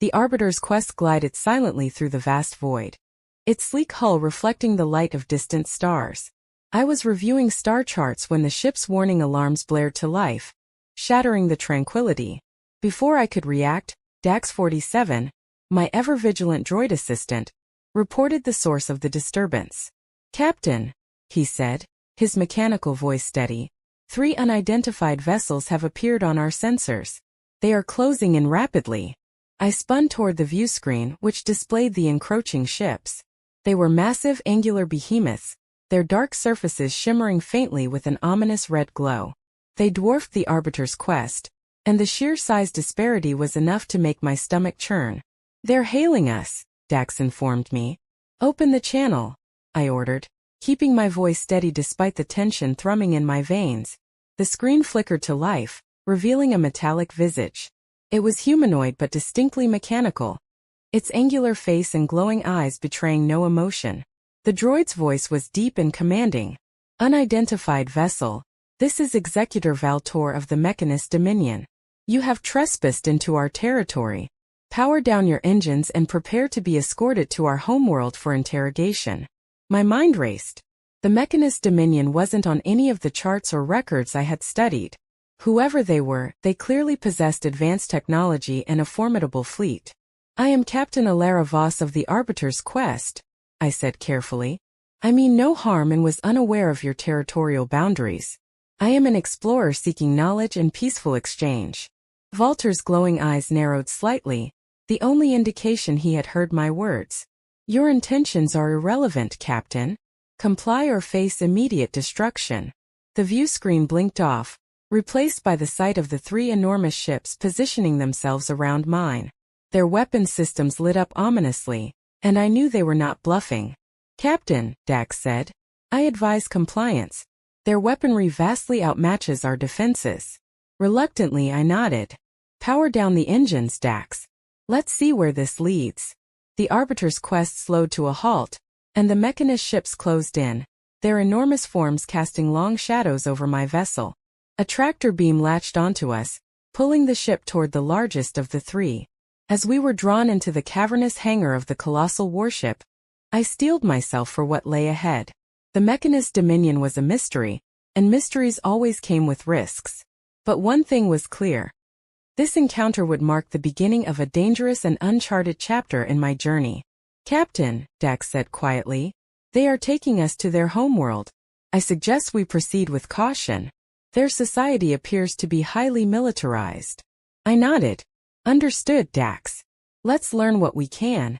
The Arbiter's quest glided silently through the vast void, its sleek hull reflecting the light of distant stars. I was reviewing star charts when the ship's warning alarms blared to life, shattering the tranquility. Before I could react, Dax-47, my ever-vigilant droid assistant, reported the source of the disturbance. "Captain," he said, his mechanical voice steady, "3 unidentified vessels have appeared on our sensors. They are closing in rapidly." I spun toward the view screen, which displayed the encroaching ships. They were massive angular behemoths, their dark surfaces shimmering faintly with an ominous red glow. They dwarfed the Arbiter's quest, and the sheer size disparity was enough to make my stomach churn. "They're hailing us," Dax informed me. "Open the channel," I ordered, keeping my voice steady despite the tension thrumming in my veins. The screen flickered to life, revealing a metallic visage. It was humanoid but distinctly mechanical, its angular face and glowing eyes betraying no emotion. The droid's voice was deep and commanding. "Unidentified vessel, this is Executor Valtor of the Mechanus Dominion. You have trespassed into our territory. Power down your engines and prepare to be escorted to our homeworld for interrogation." My mind raced. The Mechanus Dominion wasn't on any of the charts or records I had studied. Whoever they were, they clearly possessed advanced technology and a formidable fleet. "I am Captain Elara Voss of the Arbiter's quest," I said carefully. "I mean no harm and was unaware of your territorial boundaries. I am an explorer seeking knowledge and peaceful exchange." Valtor's glowing eyes narrowed slightly, the only indication he had heard my words. "Your intentions are irrelevant, Captain. Comply or face immediate destruction." The view screen blinked off, replaced by the sight of the 3 enormous ships positioning themselves around mine. Their weapon systems lit up ominously, and I knew they were not bluffing. "Captain," Dax said, "I advise compliance. Their weaponry vastly outmatches our defenses." Reluctantly I nodded. "Power down the engines, Dax. Let's see where this leads." The Arbiter's quest slowed to a halt, and the Mechanus ships closed in, their enormous forms casting long shadows over my vessel. A tractor beam latched onto us, pulling the ship toward the largest of the 3. As we were drawn into the cavernous hangar of the colossal warship, I steeled myself for what lay ahead. The Mechanus Dominion was a mystery, and mysteries always came with risks. But one thing was clear. This encounter would mark the beginning of a dangerous and uncharted chapter in my journey. "Captain," Dax said quietly, "they are taking us to their homeworld. I suggest we proceed with caution. Their society appears to be highly militarized." I nodded. "Understood, Dax. Let's learn what we can,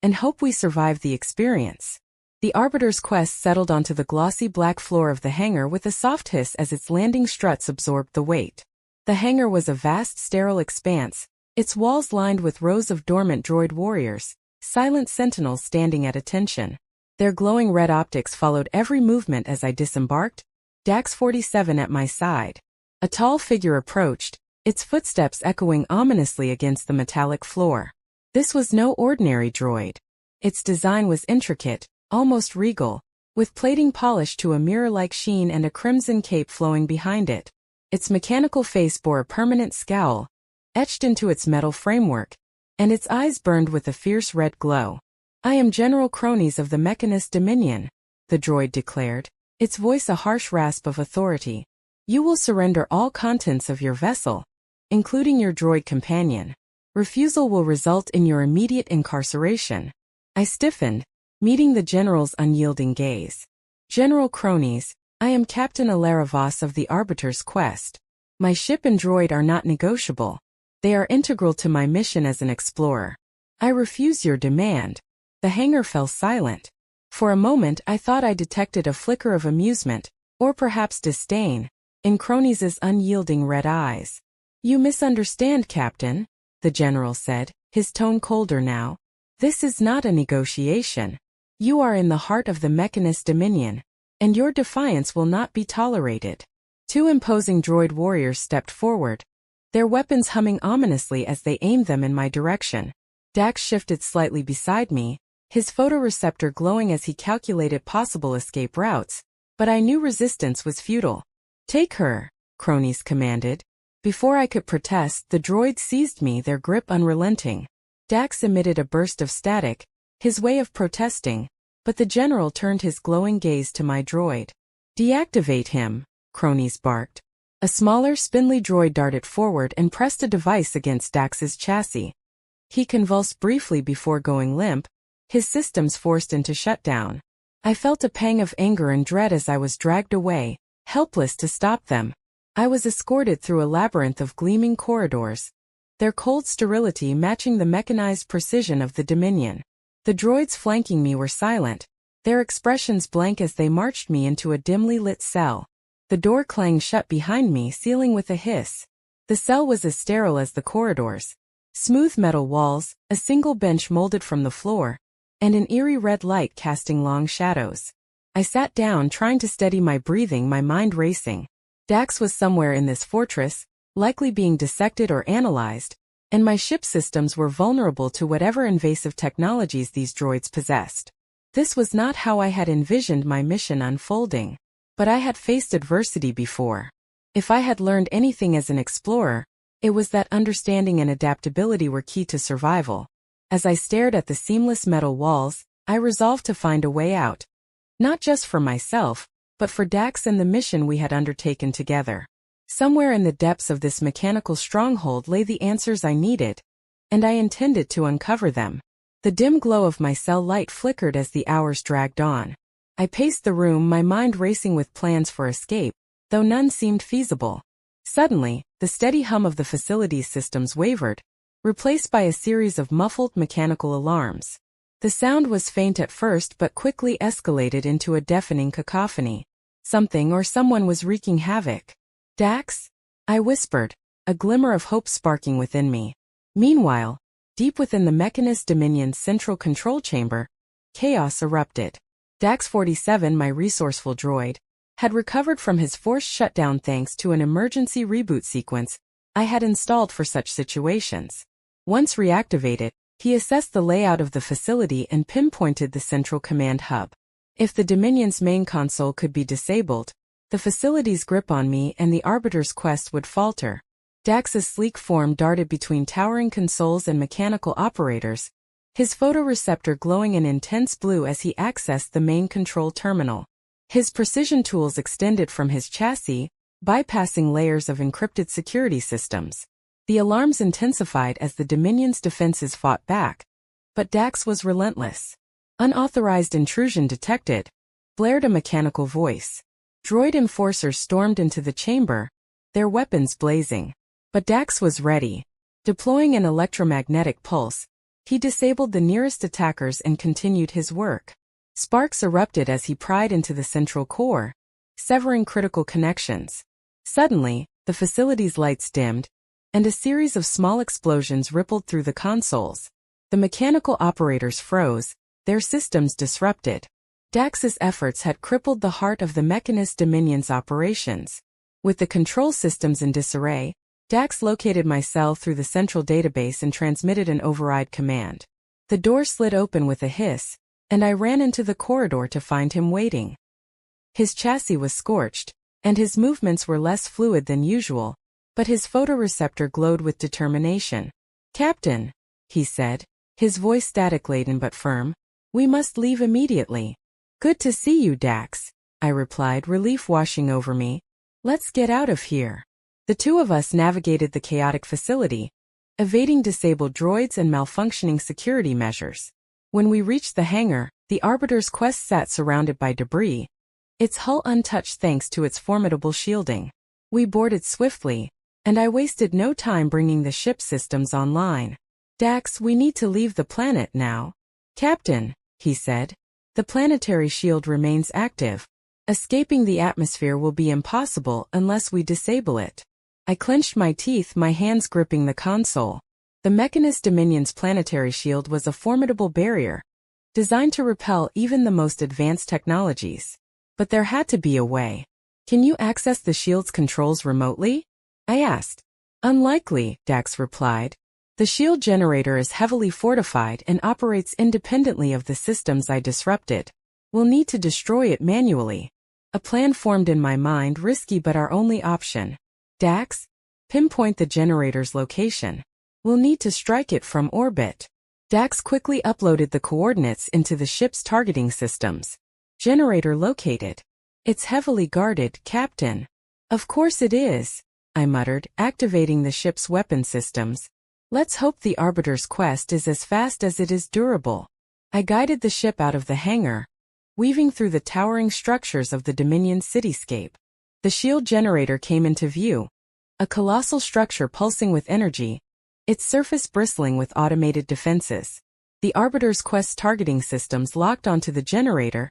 and hope we survive the experience." The Arbiter's quest settled onto the glossy black floor of the hangar with a soft hiss as its landing struts absorbed the weight. The hangar was a vast sterile expanse, its walls lined with rows of dormant droid warriors, silent sentinels standing at attention. Their glowing red optics followed every movement as I disembarked, Dax-47 at my side. A tall figure approached, its footsteps echoing ominously against the metallic floor. This was no ordinary droid. Its design was intricate, almost regal, with plating polished to a mirror-like sheen and a crimson cape flowing behind it. Its mechanical face bore a permanent scowl, etched into its metal framework, and its eyes burned with a fierce red glow. "I am General Cronies of the Mechanus Dominion," the droid declared, its voice a harsh rasp of authority. "You will surrender all contents of your vessel, including your droid companion. Refusal will result in your immediate incarceration." I stiffened, meeting the general's unyielding gaze. "General Cronies, I am Captain Elara Voss of the Arbiter's quest. My ship and droid are not negotiable. They are integral to my mission as an explorer. I refuse your demand." The hangar fell silent. For a moment I thought I detected a flicker of amusement, or perhaps disdain, in Cronies' unyielding red eyes. "You misunderstand, Captain," the general said, his tone colder now. "This is not a negotiation. You are in the heart of the Mechanus Dominion, and your defiance will not be tolerated." 2 imposing droid warriors stepped forward, their weapons humming ominously as they aimed them in my direction. Dax shifted slightly beside me, his photoreceptor glowing as he calculated possible escape routes, but I knew resistance was futile. "Take her," Cronies commanded. Before I could protest, the droids seized me, their grip unrelenting. Dax emitted a burst of static, his way of protesting, but the general turned his glowing gaze to my droid. "Deactivate him," Cronies barked. A smaller, spindly droid darted forward and pressed a device against Dax's chassis. He convulsed briefly before going limp, his systems forced into shutdown. I felt a pang of anger and dread as I was dragged away, helpless to stop them. I was escorted through a labyrinth of gleaming corridors, their cold sterility matching the mechanized precision of the Dominion. The droids flanking me were silent, their expressions blank as they marched me into a dimly lit cell. The door clanged shut behind me, sealing with a hiss. The cell was as sterile as the corridors. Smooth metal walls, a single bench molded from the floor, and an eerie red light casting long shadows. I sat down, trying to steady my breathing, my mind racing. Dax was somewhere in this fortress, likely being dissected or analyzed, and my ship systems were vulnerable to whatever invasive technologies these droids possessed. This was not how I had envisioned my mission unfolding. But I had faced adversity before. If I had learned anything as an explorer, it was that understanding and adaptability were key to survival. As I stared at the seamless metal walls, I resolved to find a way out. Not just for myself, but for Dax and the mission we had undertaken together. Somewhere in the depths of this mechanical stronghold lay the answers I needed, and I intended to uncover them. The dim glow of my cell light flickered as the hours dragged on. I paced the room, my mind racing with plans for escape, though none seemed feasible. Suddenly, the steady hum of the facility's systems wavered, replaced by a series of muffled mechanical alarms. The sound was faint at first but quickly escalated into a deafening cacophony. Something or someone was wreaking havoc. "Dax?" I whispered, a glimmer of hope sparking within me. Meanwhile, deep within the Mechanus Dominion's central control chamber, chaos erupted. Dax 47, my resourceful droid, had recovered from his forced shutdown thanks to an emergency reboot sequence I had installed for such situations. Once reactivated, he assessed the layout of the facility and pinpointed the central command hub. If the Dominion's main console could be disabled, the facility's grip on me and the Arbiter's quest would falter. Dax's sleek form darted between towering consoles and mechanical operators, his photoreceptor glowing an intense blue as he accessed the main control terminal. His precision tools extended from his chassis, bypassing layers of encrypted security systems. The alarms intensified as the Dominion's defenses fought back, but Dax was relentless. "Unauthorized intrusion detected," blared a mechanical voice. Droid enforcers stormed into the chamber, their weapons blazing. But Dax was ready. Deploying an electromagnetic pulse, he disabled the nearest attackers and continued his work. Sparks erupted as he pried into the central core, severing critical connections. Suddenly, the facility's lights dimmed, and a series of small explosions rippled through the consoles. The mechanical operators froze, their systems disrupted. Dax's efforts had crippled the heart of the Mechanus Dominion's operations. With the control systems in disarray, Dax located my cell through the central database and transmitted an override command. The door slid open with a hiss, and I ran into the corridor to find him waiting. His chassis was scorched, and his movements were less fluid than usual, but his photoreceptor glowed with determination. "Captain," he said, his voice static-laden but firm, "we must leave immediately." "Good to see you, Dax," I replied, relief washing over me. "Let's get out of here." The two of us navigated the chaotic facility, evading disabled droids and malfunctioning security measures. When we reached the hangar, the Arbiter's quest sat surrounded by debris, its hull untouched thanks to its formidable shielding. We boarded swiftly, and I wasted no time bringing the ship systems online. "Dax, we need to leave the planet now." "Captain," he said, "the planetary shield remains active. Escaping the atmosphere will be impossible unless we disable it." I clenched my teeth, my hands gripping the console. The Mechanus Dominion's planetary shield was a formidable barrier, designed to repel even the most advanced technologies. But there had to be a way. "Can you access the shield's controls remotely?" I asked. "Unlikely," Dax replied. "The shield generator is heavily fortified and operates independently of the systems I disrupted. We'll need to destroy it manually." A plan formed in my mind, risky but our only option. "Dax, pinpoint the generator's location. We'll need to strike it from orbit." Dax quickly uploaded the coordinates into the ship's targeting systems. Generator located. It's heavily guarded, Captain. Of course it is, I muttered, activating the ship's weapon systems. Let's hope the Arbiter's quest is as fast as it is durable. I guided the ship out of the hangar, weaving through the towering structures of the Dominion cityscape. The shield generator came into view, a colossal structure pulsing with energy, its surface bristling with automated defenses. The Arbiter's quest targeting systems locked onto the generator,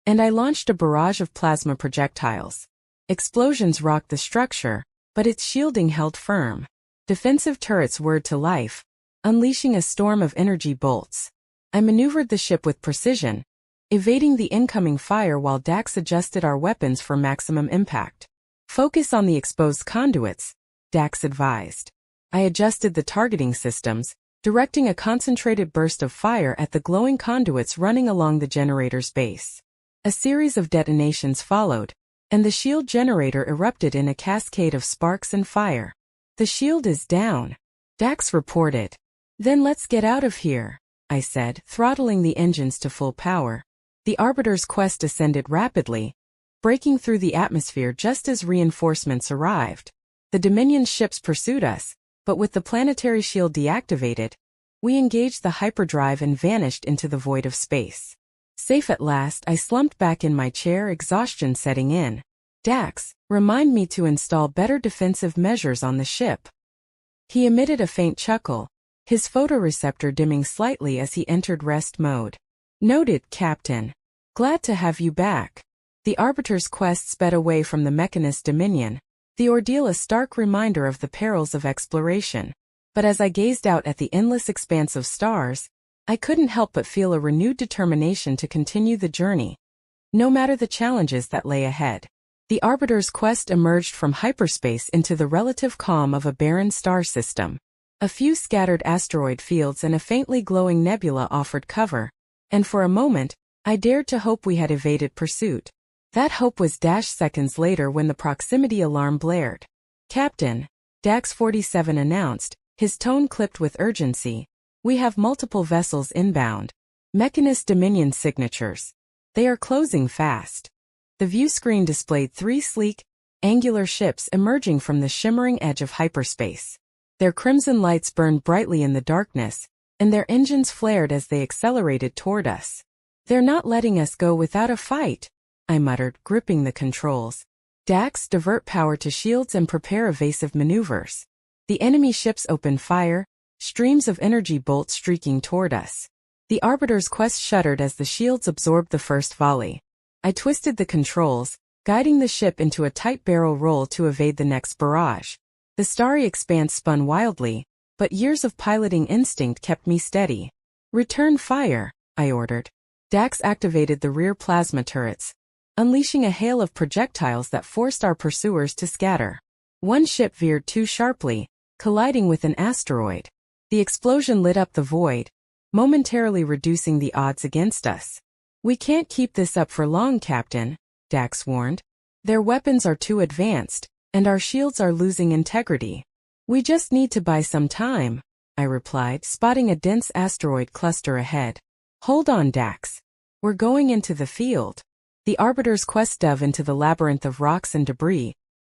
and I launched a barrage of plasma projectiles. Explosions rocked the structure, but its shielding held firm. Defensive turrets whirred to life, unleashing a storm of energy bolts. I maneuvered the ship with precision, evading the incoming fire while Dax adjusted our weapons for maximum impact. Focus on the exposed conduits, Dax advised. I adjusted the targeting systems, directing a concentrated burst of fire at the glowing conduits running along the generator's base. A series of detonations followed, and the shield generator erupted in a cascade of sparks and fire. The shield is down, Dax reported. Then let's get out of here, I said, throttling the engines to full power. The Arbiter's quest ascended rapidly, breaking through the atmosphere just as reinforcements arrived. The Dominion ships pursued us, but with the planetary shield deactivated, we engaged the hyperdrive and vanished into the void of space. Safe at last, I slumped back in my chair, exhaustion setting in. Dax, remind me to install better defensive measures on the ship. He emitted a faint chuckle, his photoreceptor dimming slightly as he entered rest mode. Noted, Captain. Glad to have you back. The Arbiter's quest sped away from the Mechanus Dominion, the ordeal a stark reminder of the perils of exploration. But as I gazed out at the endless expanse of stars, I couldn't help but feel a renewed determination to continue the journey, no matter the challenges that lay ahead. The Arbiter's quest emerged from hyperspace into the relative calm of a barren star system. A few scattered asteroid fields and a faintly glowing nebula offered cover, and for a moment, I dared to hope we had evaded pursuit. That hope was dashed seconds later when the proximity alarm blared. Captain, Dax 47 announced, his tone clipped with urgency. We have multiple vessels inbound. Mechanus Dominion signatures. They are closing fast. The view screen displayed 3 sleek, angular ships emerging from the shimmering edge of hyperspace. Their crimson lights burned brightly in the darkness, and their engines flared as they accelerated toward us. They're not letting us go without a fight, I muttered, gripping the controls. Dax, divert power to shields and prepare evasive maneuvers. The enemy ships opened fire, streams of energy bolts streaking toward us. The Arbiter's quest shuddered as the shields absorbed the first volley. I twisted the controls, guiding the ship into a tight barrel roll to evade the next barrage. The starry expanse spun wildly, but years of piloting instinct kept me steady. Return fire, I ordered. Dax activated the rear plasma turrets, unleashing a hail of projectiles that forced our pursuers to scatter. One ship veered too sharply, colliding with an asteroid. The explosion lit up the void, momentarily reducing the odds against us. We can't keep this up for long, Captain, Dax warned. Their weapons are too advanced, and our shields are losing integrity. We just need to buy some time, I replied, spotting a dense asteroid cluster ahead. Hold on, Dax. We're going into the field. The Arbiter's quest dove into the labyrinth of rocks and debris,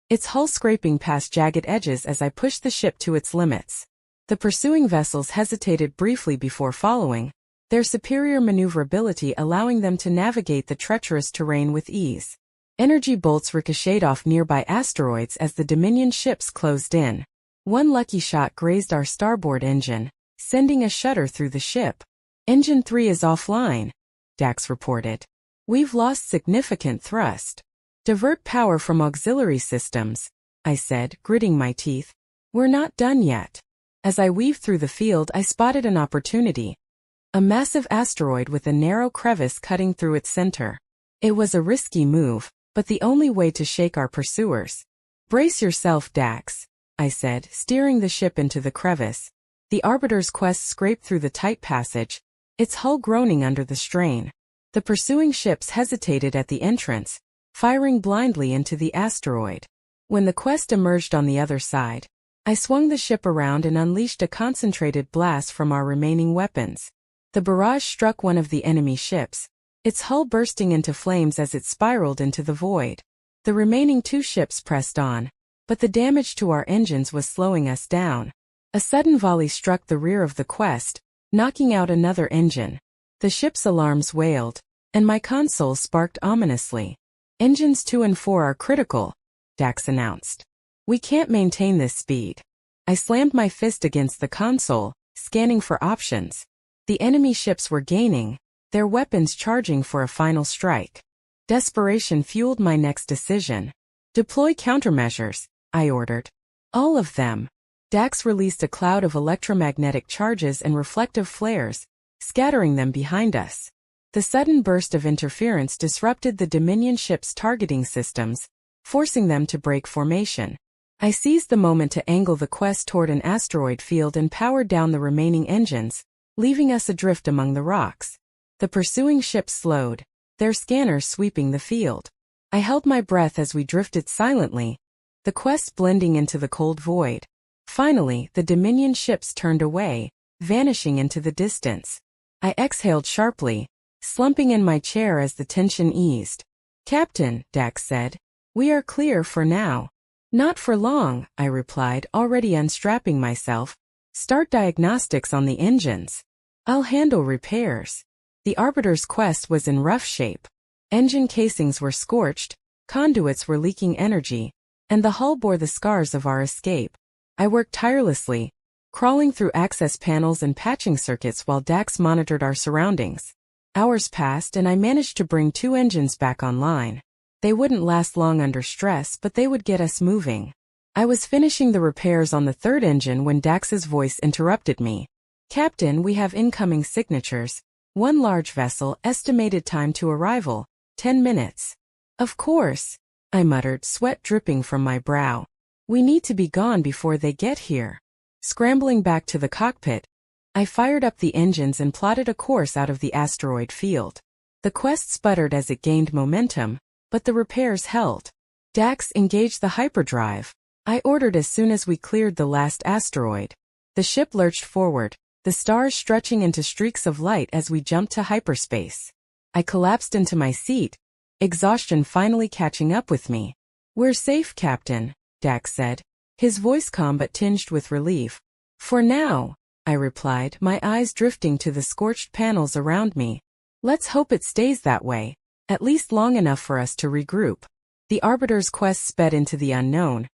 its hull scraping past jagged edges as I pushed the ship to its limits. The pursuing vessels hesitated briefly before following, their superior maneuverability allowing them to navigate the treacherous terrain with ease. Energy bolts ricocheted off nearby asteroids as the Dominion ships closed in. One lucky shot grazed our starboard engine, sending a shudder through the ship. Engine 3 is offline, Dax reported. We've lost significant thrust. Divert power from auxiliary systems, I said, gritting my teeth. We're not done yet. As I weaved through the field, I spotted an opportunity. A massive asteroid with a narrow crevice cutting through its center. It was a risky move, but the only way to shake our pursuers. Brace yourself, Dax, I said, steering the ship into the crevice. The Arbiter's quest scraped through the tight passage, its hull groaning under the strain. The pursuing ships hesitated at the entrance, firing blindly into the asteroid. When the quest emerged on the other side, I swung the ship around and unleashed a concentrated blast from our remaining weapons. The barrage struck one of the enemy ships, its hull bursting into flames as it spiraled into the void. The remaining 2 ships pressed on, but the damage to our engines was slowing us down. A sudden volley struck the rear of the Quest, knocking out another engine. The ship's alarms wailed, and my console sparked ominously. "Engines 2 and 4 are critical," Dax announced. "We can't maintain this speed." I slammed my fist against the console, scanning for options. The enemy ships were gaining, their weapons charging for a final strike. Desperation fueled my next decision. "Deploy countermeasures," I ordered. "All of them." Dax released a cloud of electromagnetic charges and reflective flares, scattering them behind us. The sudden burst of interference disrupted the Dominion ship's targeting systems, forcing them to break formation. I seized the moment to angle the Quest toward an asteroid field and powered down the remaining engines, leaving us adrift among the rocks. The pursuing ships slowed, their scanners sweeping the field. I held my breath as we drifted silently, the Quest blending into the cold void. Finally, the Dominion ships turned away, vanishing into the distance. I exhaled sharply, slumping in my chair as the tension eased. "Captain," Dax said, "we are clear for now." "Not for long," I replied, already unstrapping myself. "Start diagnostics on the engines. I'll handle repairs." The Arbiter's Quest was in rough shape. Engine casings were scorched, conduits were leaking energy, and the hull bore the scars of our escape. I worked tirelessly, crawling through access panels and patching circuits while Dax monitored our surroundings. Hours passed and I managed to bring 2 engines back online. They wouldn't last long under stress, but they would get us moving. I was finishing the repairs on the 3rd engine when Dax's voice interrupted me. "Captain, we have incoming signatures. 1 large vessel, estimated time to arrival, 10 minutes. "Of course," I muttered, sweat dripping from my brow. "We need to be gone before they get here." Scrambling back to the cockpit, I fired up the engines and plotted a course out of the asteroid field. The Quest sputtered as it gained momentum, but the repairs held. "Dax, engage the hyperdrive," I ordered as soon as we cleared the last asteroid. The ship lurched forward, the stars stretching into streaks of light as we jumped to hyperspace. I collapsed into my seat, exhaustion finally catching up with me. "We're safe, Captain," Dax said, his voice calm but tinged with relief. "For now," I replied, my eyes drifting to the scorched panels around me. "Let's hope it stays that way, at least long enough for us to regroup." The Arbiter's Quest sped into the unknown,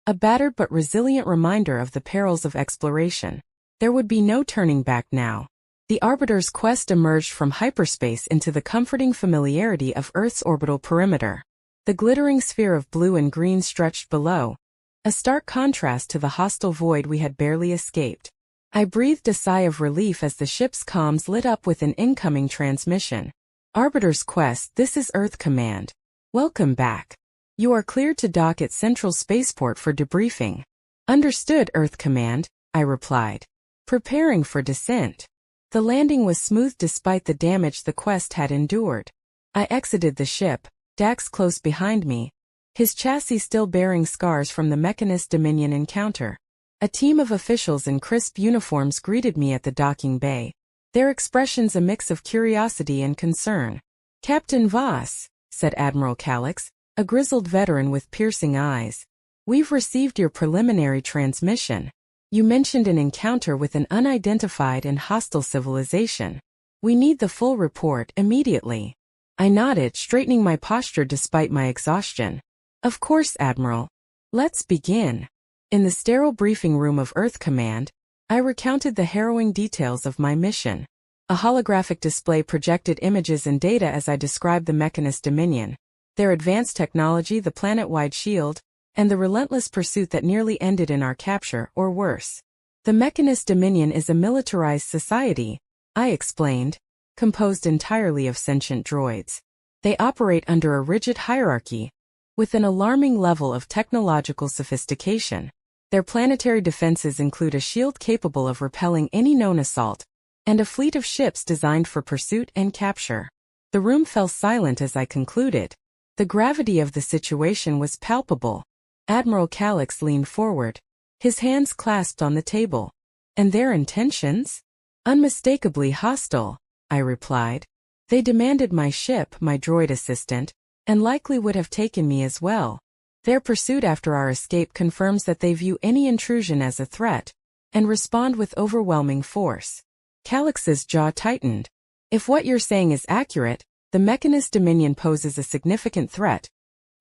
a battered but resilient reminder of the perils of exploration. There would be no turning back now. The Arbiter's Quest emerged from hyperspace into the comforting familiarity of Earth's orbital perimeter. The glittering sphere of blue and green stretched below, a stark contrast to the hostile void we had barely escaped. I breathed a sigh of relief as the ship's comms lit up with an incoming transmission. "Arbiter's Quest, this is Earth Command. Welcome back. You are cleared to dock at Central Spaceport for debriefing." "Understood, Earth Command," I replied, preparing for descent. The landing was smooth despite the damage the Quest had endured. I exited the ship, Dax close behind me, his chassis still bearing scars from the Mechanus Dominion encounter. A team of officials in crisp uniforms greeted me at the docking bay, their expressions a mix of curiosity and concern. "Captain Voss," said Admiral Calix, a grizzled veteran with piercing eyes. "We've received your preliminary transmission. You mentioned an encounter with an unidentified and hostile civilization. We need the full report immediately." I nodded, straightening my posture despite my exhaustion. "Of course, Admiral. Let's begin." In the sterile briefing room of Earth Command, I recounted the harrowing details of my mission. A holographic display projected images and data as I described the Mechanus Dominion, their advanced technology, the planet-wide shield, and the relentless pursuit that nearly ended in our capture, or worse. "The Mechanus Dominion is a militarized society," I explained, composed entirely of sentient droids. "They operate under a rigid hierarchy, with an alarming level of technological sophistication. Their planetary defenses include a shield capable of repelling any known assault, and a fleet of ships designed for pursuit and capture." The room fell silent as I concluded. The gravity of the situation was palpable. Admiral Calix leaned forward, his hands clasped on the table. And their intentions? Unmistakably hostile, I replied. They demanded my ship, my droid assistant, and likely would have taken me as well. Their pursuit after our escape confirms that they view any intrusion as a threat, and respond with overwhelming force. Calix's jaw tightened. If what you're saying is accurate, the Mechanus Dominion poses a significant threat,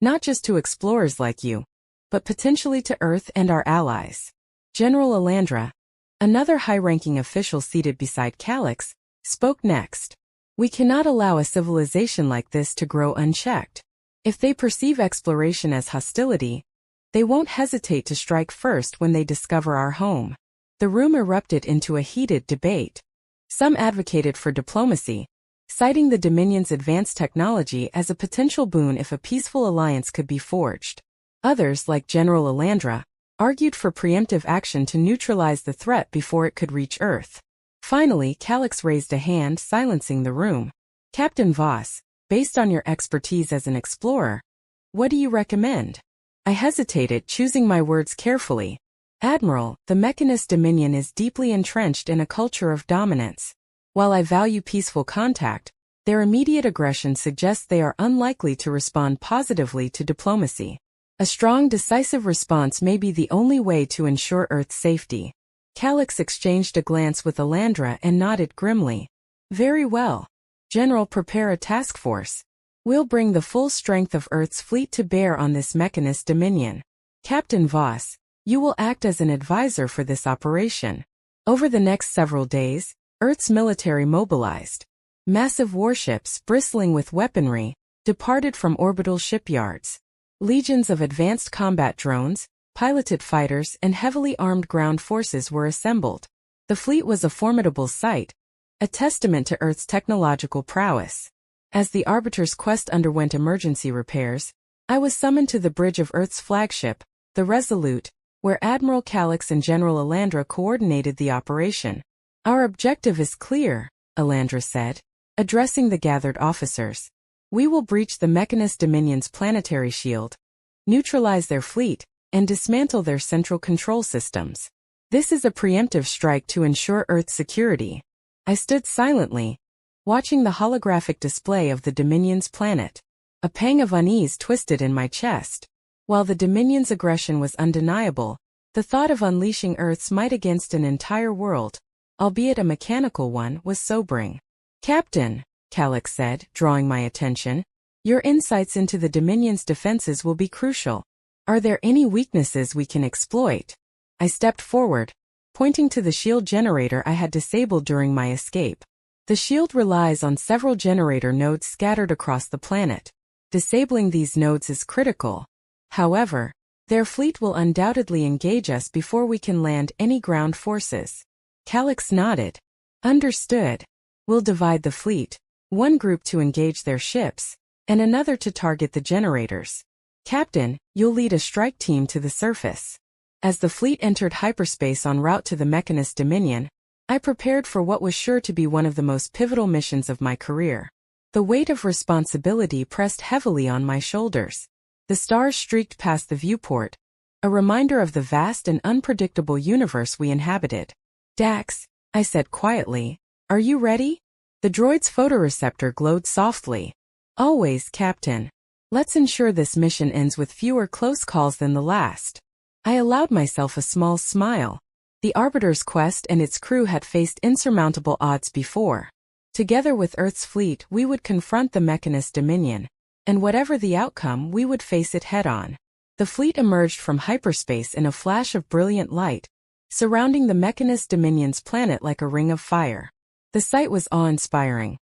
not just to explorers like you, but potentially to Earth and our allies. General Elara, another high-ranking official seated beside Calix, spoke next. We cannot allow a civilization like this to grow unchecked. If they perceive exploration as hostility, they won't hesitate to strike first when they discover our home. The room erupted into a heated debate. Some advocated for diplomacy, citing the Dominion's advanced technology as a potential boon if a peaceful alliance could be forged. Others, like General Elara, argued for preemptive action to neutralize the threat before it could reach Earth. Finally, Calix raised a hand, silencing the room. Captain Voss, based on your expertise as an explorer, what do you recommend? I hesitated, choosing my words carefully. Admiral, the Mechanus Dominion is deeply entrenched in a culture of dominance. While I value peaceful contact, their immediate aggression suggests they are unlikely to respond positively to diplomacy. A strong, decisive response may be the only way to ensure Earth's safety. Calix exchanged a glance with Elara and nodded grimly. Very well. General, prepare a task force. We'll bring the full strength of Earth's fleet to bear on this Mechanus Dominion. Captain Voss, you will act as an advisor for this operation. Over the next several days, Earth's military mobilized. Massive warships, bristling with weaponry, departed from orbital shipyards. Legions of advanced combat drones, piloted fighters, and heavily armed ground forces were assembled. The fleet was a formidable sight, a testament to Earth's technological prowess. As the Arbiter's quest underwent emergency repairs, I was summoned to the bridge of Earth's flagship, the Resolute, where Admiral Calix and General Elara coordinated the operation. Our objective is clear, Elara said, addressing the gathered officers. We will breach the Mechanus Dominion's planetary shield, neutralize their fleet, and dismantle their central control systems. This is a preemptive strike to ensure Earth's security. I stood silently, watching the holographic display of the Dominion's planet. A pang of unease twisted in my chest. While the Dominion's aggression was undeniable, the thought of unleashing Earth's might against an entire world, albeit a mechanical one, was sobering. Captain, Calix said, drawing my attention, your insights into the Dominion's defenses will be crucial. Are there any weaknesses we can exploit? I stepped forward, pointing to the shield generator I had disabled during my escape. The shield relies on several generator nodes scattered across the planet. Disabling these nodes is critical. However, their fleet will undoubtedly engage us before we can land any ground forces. Calix nodded. Understood. We'll divide the fleet, one group to engage their ships, and another to target the generators. Captain, you'll lead a strike team to the surface. As the fleet entered hyperspace en route to the Mechanus Dominion, I prepared for what was sure to be one of the most pivotal missions of my career. The weight of responsibility pressed heavily on my shoulders. The stars streaked past the viewport, a reminder of the vast and unpredictable universe we inhabited. Dax, I said quietly, are you ready? The droid's photoreceptor glowed softly. Always, Captain. Let's ensure this mission ends with fewer close calls than the last. I allowed myself a small smile. The Arbiter's quest and its crew had faced insurmountable odds before. Together with Earth's fleet, we would confront the Mechanus Dominion, and whatever the outcome, we would face it head-on. The fleet emerged from hyperspace in a flash of brilliant light, surrounding the Mechanus Dominion's planet like a ring of fire. The sight was awe-inspiring.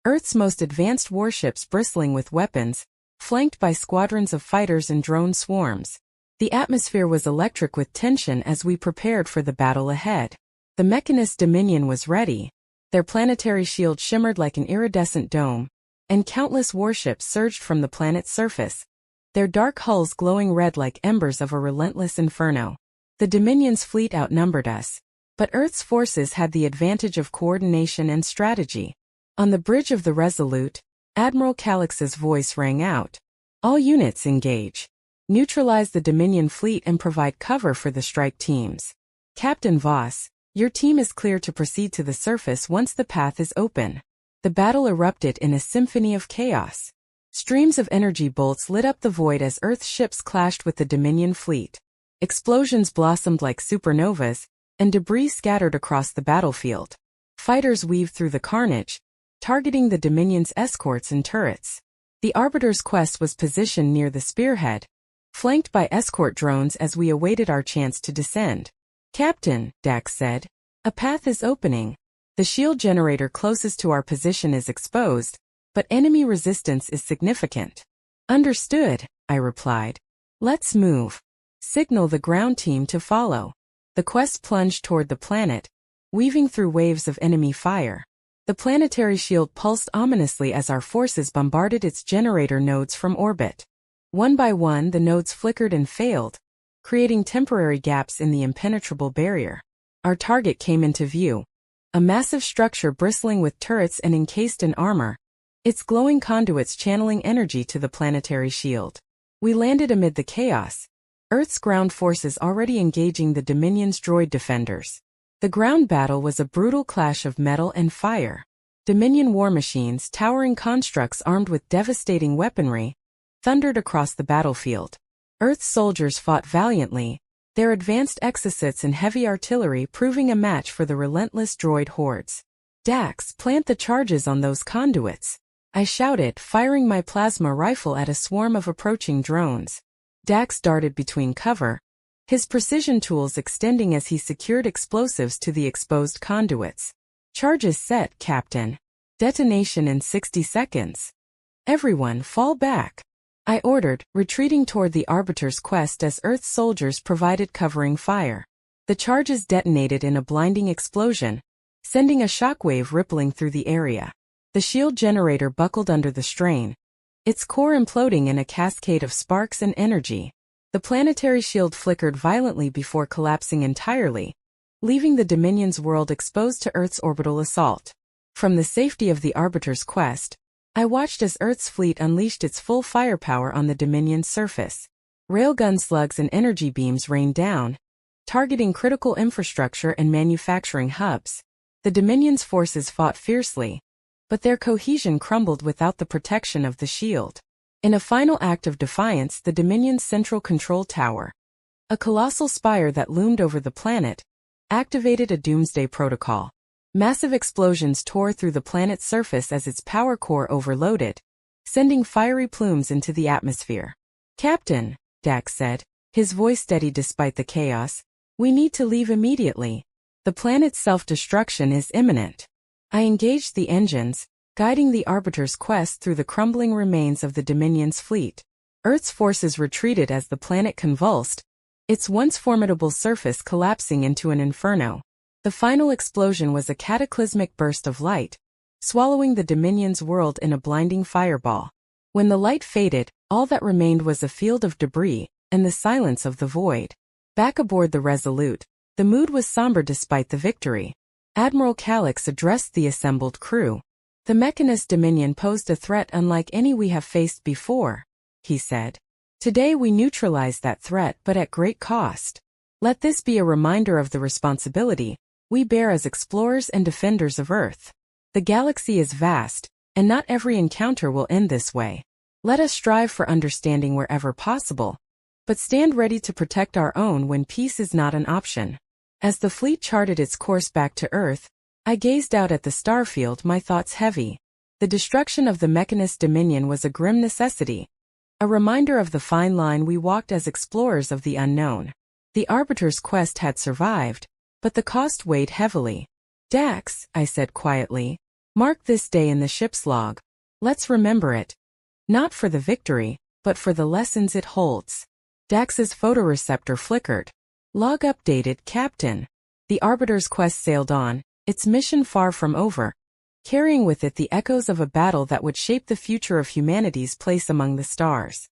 Earth's most advanced warships bristling with weapons, flanked by squadrons of fighters and drone swarms. The atmosphere was electric with tension as we prepared for the battle ahead. The Mechanus Dominion was ready. Their planetary shield shimmered like an iridescent dome, and countless warships surged from the planet's surface, their dark hulls glowing red like embers of a relentless inferno. The Dominion's fleet outnumbered us, but Earth's forces had the advantage of coordination and strategy. On the bridge of the Resolute, Admiral Calix's voice rang out. All units engage. Neutralize the Dominion fleet and provide cover for the strike teams. Captain Voss, your team is clear to proceed to the surface once the path is open. The battle erupted in a symphony of chaos. Streams of energy bolts lit up the void as Earth's ships clashed with the Dominion fleet. Explosions blossomed like supernovas, and debris scattered across the battlefield. Fighters weaved through the carnage, targeting the Dominion's escorts and turrets. The Arbiter's quest was positioned near the spearhead, flanked by escort drones as we awaited our chance to descend. Captain, Dax said, a path is opening. The shield generator closest to our position is exposed, but enemy resistance is significant. Understood, I replied. Let's move. Signal the ground team to follow. The quest plunged toward the planet, weaving through waves of enemy fire. The planetary shield pulsed ominously as our forces bombarded its generator nodes from orbit. One by one, the nodes flickered and failed, creating temporary gaps in the impenetrable barrier. Our target came into view. A massive structure bristling with turrets and encased in armor, its glowing conduits channeling energy to the planetary shield. We landed amid the chaos, Earth's ground forces already engaging the Dominion's droid defenders. The ground battle was a brutal clash of metal and fire. Dominion war machines, towering constructs armed with devastating weaponry, thundered across the battlefield. Earth's soldiers fought valiantly, their advanced exocets and heavy artillery proving a match for the relentless droid hordes. Dax, plant the charges on those conduits, I shouted, firing my plasma rifle at a swarm of approaching drones. Dax darted between cover, his precision tools extending as he secured explosives to the exposed conduits. Charges set, Captain. Detonation in 60 seconds. Everyone fall back, I ordered, retreating toward the Arbiter's quest as Earth's soldiers provided covering fire. The charges detonated in a blinding explosion, sending a shockwave rippling through the area. The shield generator buckled under the strain, its core imploding in a cascade of sparks and energy. The planetary shield flickered violently before collapsing entirely, leaving the Dominion's world exposed to Earth's orbital assault. From the safety of the Arbiter's quest, I watched as Earth's fleet unleashed its full firepower on the Dominion's surface. Railgun slugs and energy beams rained down, targeting critical infrastructure and manufacturing hubs. The Dominion's forces fought fiercely, but their cohesion crumbled without the protection of the shield. In a final act of defiance, the Dominion's central control tower, a colossal spire that loomed over the planet, activated a doomsday protocol. Massive explosions tore through the planet's surface as its power core overloaded, sending fiery plumes into the atmosphere. Captain, Dax said, his voice steady despite the chaos, we need to leave immediately. The planet's self-destruction is imminent. I engaged the engines, guiding the Arbiter's quest through the crumbling remains of the Dominion's fleet. Earth's forces retreated as the planet convulsed, its once formidable surface collapsing into an inferno. The final explosion was a cataclysmic burst of light, swallowing the Dominion's world in a blinding fireball. When the light faded, all that remained was a field of debris and the silence of the void. Back aboard the Resolute, the mood was somber despite the victory. Admiral Calix addressed the assembled crew. The Mechanus Dominion posed a threat unlike any we have faced before, he said. Today we neutralized that threat, but at great cost. Let this be a reminder of the responsibility we bear as explorers and defenders of Earth. The galaxy is vast, and not every encounter will end this way. Let us strive for understanding wherever possible, but stand ready to protect our own when peace is not an option. As the fleet charted its course back to Earth, I gazed out at the starfield, my thoughts heavy. The destruction of the Mechanus Dominion was a grim necessity, a reminder of the fine line we walked as explorers of the unknown. The Arbiter's quest had survived, but the cost weighed heavily. Dax, I said quietly, mark this day in the ship's log. Let's remember it. Not for the victory, but for the lessons it holds. Dax's photoreceptor flickered. Log updated, Captain. The Arbiter's quest sailed on, its mission far from over, carrying with it the echoes of a battle that would shape the future of humanity's place among the stars.